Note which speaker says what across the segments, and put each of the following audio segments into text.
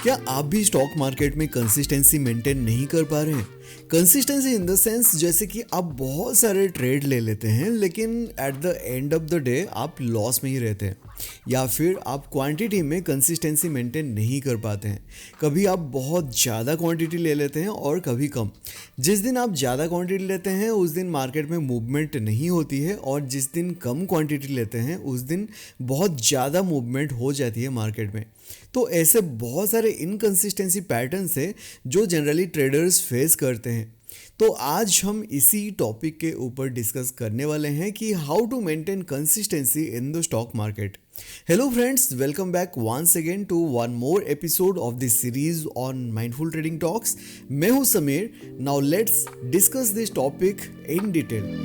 Speaker 1: क्या आप भी स्टॉक मार्केट में कंसिस्टेंसी मेंटेन नहीं कर पा रहे हैं? कंसिस्टेंसी इन द सेंस जैसे कि आप बहुत सारे ट्रेड ले लेते हैं लेकिन at the end of the day आप लॉस में ही रहते हैं, या फिर आप क्वांटिटी में कंसिस्टेंसी मेंटेन नहीं कर पाते हैं। कभी आप बहुत ज़्यादा क्वांटिटी ले लेते हैं और कभी कम। जिस दिन आप ज़्यादा क्वांटिटी लेते हैं उस दिन मार्केट में मूवमेंट नहीं होती है, और जिस दिन कम क्वांटिटी लेते हैं उस दिन बहुत ज़्यादा मूवमेंट हो जाती है मार्केट में। तो ऐसे बहुत सारे इनकंसिस्टेंसी पैटर्न्स हैं जो जनरली ट्रेडर्स फेस करते हैं। तो आज हम इसी टॉपिक के ऊपर डिस्कस करने वाले हैं कि how to maintain consistency in the stock market. Hello friends, welcome back once again to one more episode of this series on mindful trading talks. मैं हूं Sameer. Now let's discuss this topic in detail.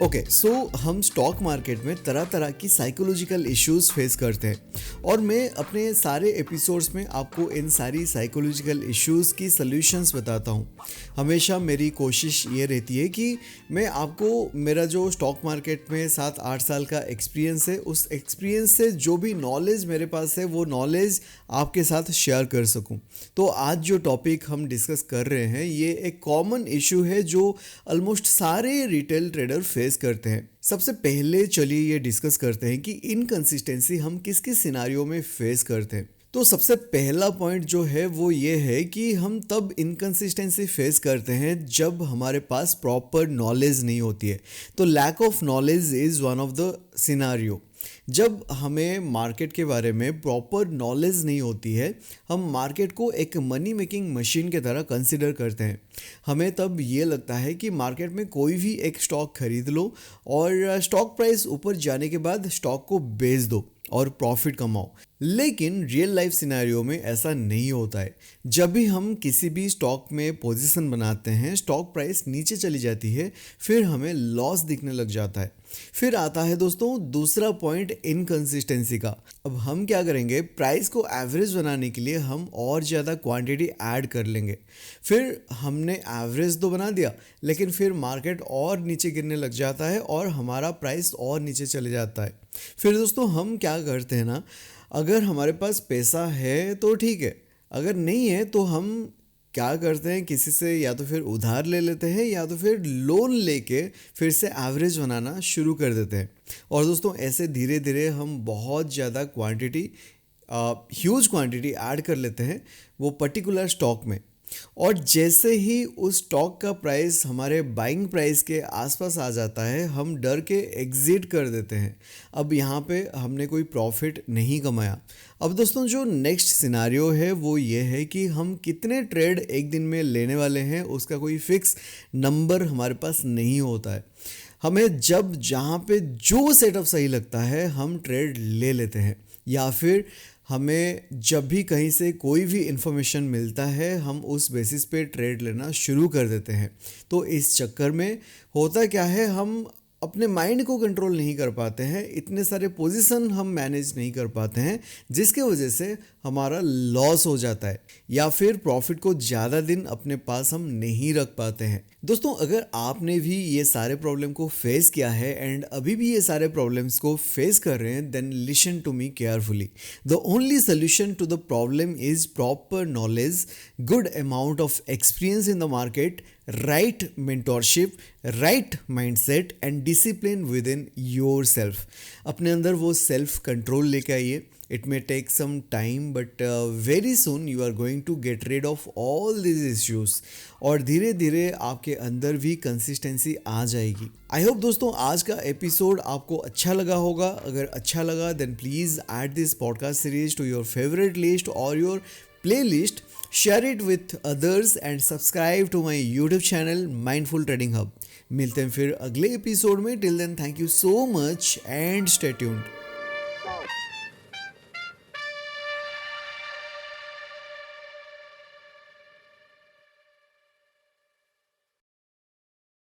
Speaker 1: Okay, so हम stock market में तरह तरह की psychological issues face करते हैं, और मैं अपने सारे एपिसोड्स में आपको इन सारी साइकोलॉजिकल इश्यूज की सॉल्यूशंस बताता हूँ। हमेशा मेरी कोशिश ये रहती है कि मैं आपको मेरा जो स्टॉक मार्केट में 7-8 साल का एक्सपीरियंस है, उस एक्सपीरियंस से जो भी नॉलेज मेरे पास है वो नॉलेज आपके साथ शेयर कर सकूं। तो आज जो टॉपिक हम डिस्कस कर रहे हैं ये एक कॉमन इशू है जो ऑलमोस्ट सारे रिटेल ट्रेडर फेस करते हैं। सबसे पहले चलिए ये डिस्कस करते हैं कि इनकंसिस्टेंसी हम किस किस सिनारियो में फेस करते हैं। तो सबसे पहला पॉइंट जो है वो ये है कि हम तब इनकंसिस्टेंसी फेस करते हैं जब हमारे पास प्रॉपर नॉलेज नहीं होती है। तो lack of knowledge is one of the scenario. जब हमें मार्केट के बारे में प्रॉपर नॉलेज नहीं होती है, हम मार्केट को एक मनी मेकिंग मशीन की तरह कंसिडर करते हैं। हमें तब ये लगता है कि मार्केट में कोई भी एक स्टॉक खरीद लो और स्टॉक प्राइस ऊपर जाने के बाद स्टॉक को बेच दो और प्रॉफिट कमाओ। लेकिन रियल लाइफ सिनेरियो में ऐसा नहीं होता है। जब भी हम किसी भी स्टॉक में पोजीशन बनाते हैं, स्टॉक प्राइस नीचे चली जाती है, फिर हमें लॉस दिखने लग जाता है। फिर आता है दोस्तों दूसरा पॉइंट इनकंसिस्टेंसी का। अब हम क्या करेंगे, प्राइस को एवरेज बनाने के लिए हम और ज़्यादा क्वांटिटी ऐड कर लेंगे। फिर हमने एवरेज तो बना दिया, लेकिन फिर मार्केट और नीचे गिरने लग जाता है और हमारा प्राइस और नीचे चले जाता है। फिर दोस्तों हम क्या करते हैं ना, अगर हमारे पास पैसा है तो ठीक है, अगर नहीं है तो हम क्या करते हैं, किसी से या तो फिर उधार ले लेते हैं या तो फिर लोन लेके फिर से एवरेज बनाना शुरू कर देते हैं। और दोस्तों ऐसे धीरे धीरे हम बहुत ज़्यादा क्वांटिटी, ह्यूज क्वांटिटी ऐड कर लेते हैं वो पर्टिकुलर स्टॉक में। और जैसे ही उस स्टॉक का प्राइस हमारे बाइंग प्राइस के आसपास आ जाता है, हम डर के एग्जिट कर देते हैं। अब यहाँ पे हमने कोई प्रॉफिट नहीं कमाया। अब दोस्तों जो नेक्स्ट सिनारियो है वो ये है कि हम कितने ट्रेड एक दिन में लेने वाले हैं उसका कोई फिक्स नंबर हमारे पास नहीं होता है। हमें जब जहाँ पे जो सेटअप सही लगता है हम ट्रेड ले लेते हैं, या फिर हमें जब भी कहीं से कोई भी इन्फॉर्मेशन मिलता है हम उस बेसिस पे ट्रेड लेना शुरू कर देते हैं। तो इस चक्कर में होता क्या है, हम अपने माइंड को कंट्रोल नहीं कर पाते हैं, इतने सारे पोजीशन हम मैनेज नहीं कर पाते हैं, जिसके वजह से हमारा लॉस हो जाता है, या फिर प्रॉफिट को ज़्यादा दिन अपने पास हम नहीं रख पाते हैं। दोस्तों अगर आपने भी ये सारे प्रॉब्लम को फेस किया है एंड अभी भी ये सारे प्रॉब्लम्स को फेस कर रहे हैं, then listen to me carefully. The only solution to the problem is proper knowledge, good amount of experience in the market, right mentorship, right mindset and discipline within yourself। अपने अंदर वो self control लेके आइए। It may take some time but very soon you are going to get rid of all this issues, और धीरे धीरे आपके अंदर भी कंसिस्टेंसी आ जाएगी। आई होप दोस्तों आज का एपिसोड आपको अच्छा लगा होगा। अगर अच्छा लगा then please add this podcast series to your favourite list और your playlist, share it with others and subscribe to my YouTube channel Mindful Trading Hub। मिलते हैं फिर अगले एपिसोड में। Till then thank you so much and stay tuned.